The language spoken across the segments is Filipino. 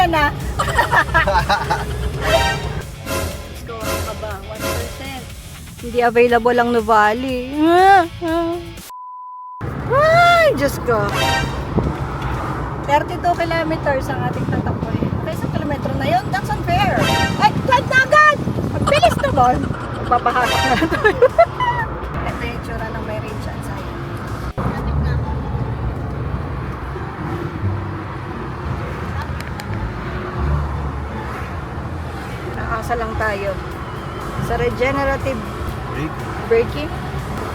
gumula na. Let's go, ano ka ba? 1%. Hindi available ang Nuvali. Ay, Diyos ko. 32 kilometers ang ating tatakboy. Okay, isang kilometro na yun. That's unfair. Ay, twad na agad! Ang bilis naman. Magpapahakot na ito. Ito yung tsura ng may range anxiety. Nakasa lang tayo sa regenerative braking.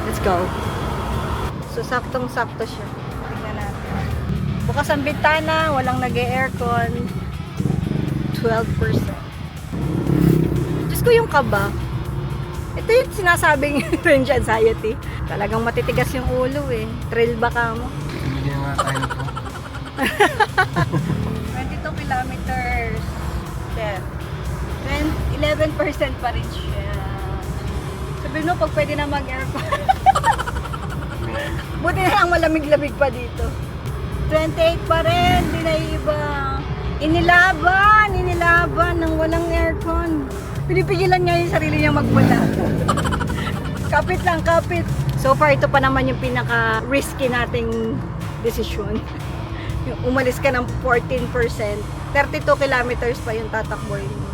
Let's go. So, saktong-sakto siya. Tingnan natin. Bukas ang bintana, walang nag-aircon. 12%. Diyos ko yung kaba. Ito yung sinasabing range anxiety. Talagang matitigas yung ulo eh. Trail ba ka mo? Hindi nga tayo nito. 22 kilometers. There. 11% pa rin siya. Sabi mo, pag pwede na mag-aircon. Buti na lang malamig-lamig pa dito. 28 pa rin, di na iba. Inilaban ng walang aircon. Pinipigilan niya yung sarili niya magmula. Kapit lang, kapit. So far, ito pa naman yung pinaka-risky nating desisyon. Yung umalis ka ng 14%, 32 kilometers pa yung tatakboy mo.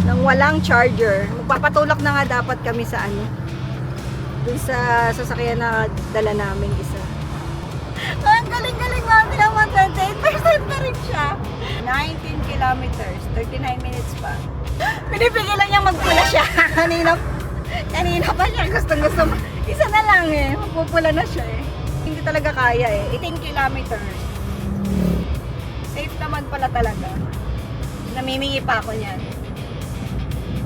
Nang walang charger. Magpapatulak na nga dapat kami sa ano. Dun sa sasakyan na dala namin isa. Ang galing-galing natin naman, 28% pa rin siya. 19 kilometers, 39 minutes pa. Pinipigilan niyang magpula siya. Kanina pa siya, gustong-gusto. Isa na lang eh, magpupula na siya eh. Hindi talaga kaya eh, 18 kilometers. Safe naman pala talaga. Namimingi pa ako niyan.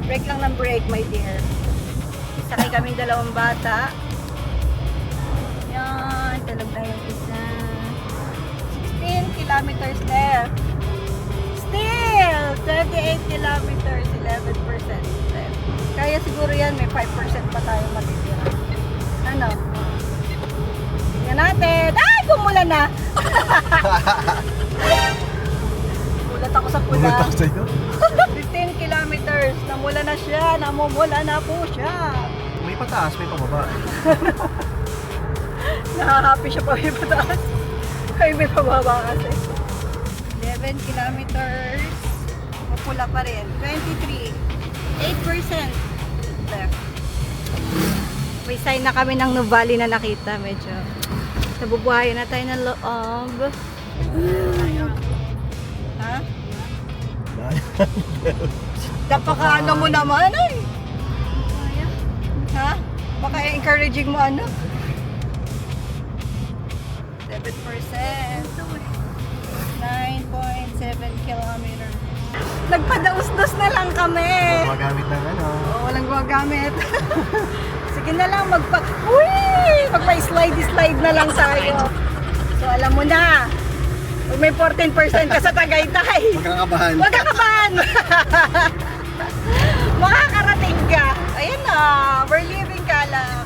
Break lang ng break, my dear. Sakay kaming dalawang bata. Yan, tulog na yung isa. 16 kilometers left. Still, 38 kilometers, 11% left. Kaya siguro yan, may 5% pa tayo matitira. Ano? Tingnan natin. Ay, bumula na! Mulat ako sa pula. Pumunta ko sa'yo. 15 kilometers. Namula na siya. Namumula na po siya. May pataas, may pababa. Nakahappy siya pa may pataas. Ay, may pababa kasi. 11 kilometers. Mapula pa rin. 23. 8% left. May sign na kami ng Nuvali na nakita. Medyo nabubuhayan na tayo ng loob. Ha? Napaka-ano mo naman ay. Ha? Baka encouraging mo ano? 7%. 9.7 kilometers. Nagpadaus-dos na lang kami. Magamit ng ano. Oo, walang gumagamit. Sige na lang, magpa-slide na lang tayo. So, alam mo na. Pag may 14% ka sa Tagaytay. Magkakabahan. Huwag ka kabahan! Makakarating ka. Ayan na, we're leaving Calak.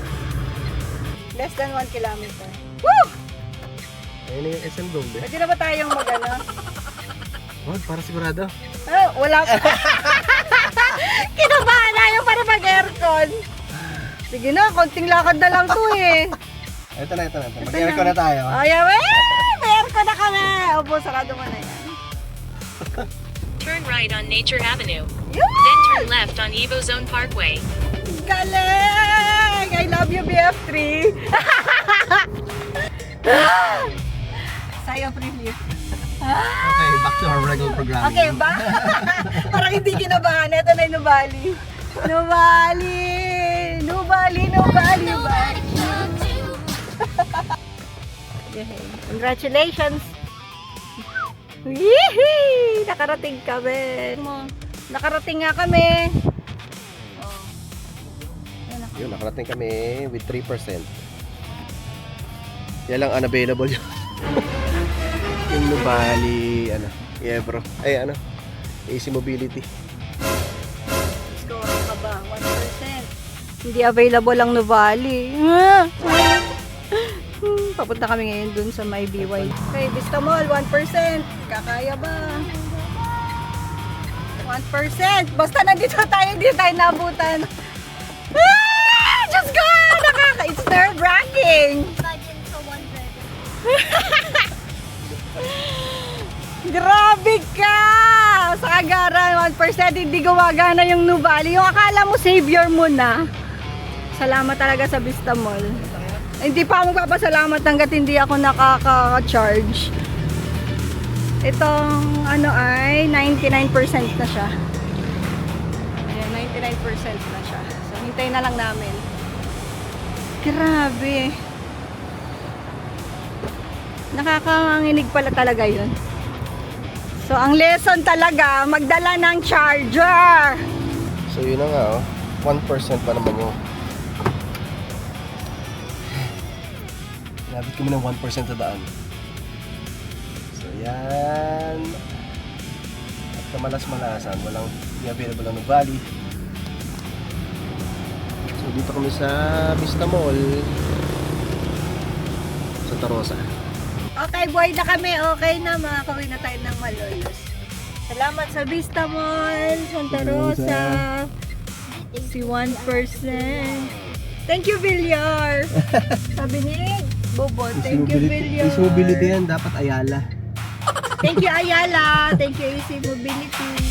Less than 1 kilometer. Woo! Ayun na yung SM Dome, eh. Pwede na ba tayong mag-ano? Oh, para sigurado. Ah, wala pa. Kinabahan na yung para mag-aircon. Sige na, konting lakad na lang to eh. Ito na. Mag-aircon na tayo. Ayaw may aircon na kami. Opo, sarado mo na yan. Turn right on Nature Avenue. Yun! Then turn left on Evo Zone Parkway. Galing! I love you, BF3. Sigh of relief. Okay, back to our regular programming. Okay ba? Parang hindi kinabahan. Ito na yung Nuvali. Nuvali. Congratulations! Yee! Nakarating kami. Nakarating nga kami. Oh. Yun, nakarating kami with 3%. Yan lang unavailable yun. Yung Nuvali, Ebro. Ay, AC Mobility. Let's go, ano ka ba? 1%. Hindi available ang Nuvali. Papunta kami ngayon dun sa may BY. Okay, Vista Mall, 1%. Kakaya ba? 1%. Basta nandito tayo, hindi tayo nabutan. Ah! Diyos ko! It's nerve-wracking. Imagine sa 1 Grabe ka! Sa agaran, 1% hindi gumagana yung Nuvali. Yung akala mo savior mo na. Salamat talaga sa Vista Mall. Hindi pa ako magpapasalamat hanggat hindi ako nakaka-charge. Itong ano ay 99% na siya. Ayan, 99% na siya. So, hintayin na lang namin. Grabe. Nakakanginig pala talaga yun. So, ang lesson talaga, magdala ng charger. So yun na nga, oh. 1% pa naman yung nabit kami ng 1% sa daan. So yan. At kamalas-malasan, walang available ng Nuvali. So dito kami sa Vista Mall sa Tarosa. Okay, buhay na kami. Okay na, makakawin na tayo ng Malolos. Salamat sa Vista Mall, Santa Rosa. Si 1%. Thank you, Villar. Sabi ni Bobo, thank you, Villar. Easy mobility yan, dapat Ayala. Thank you, Ayala. Thank you, Easy Mobility.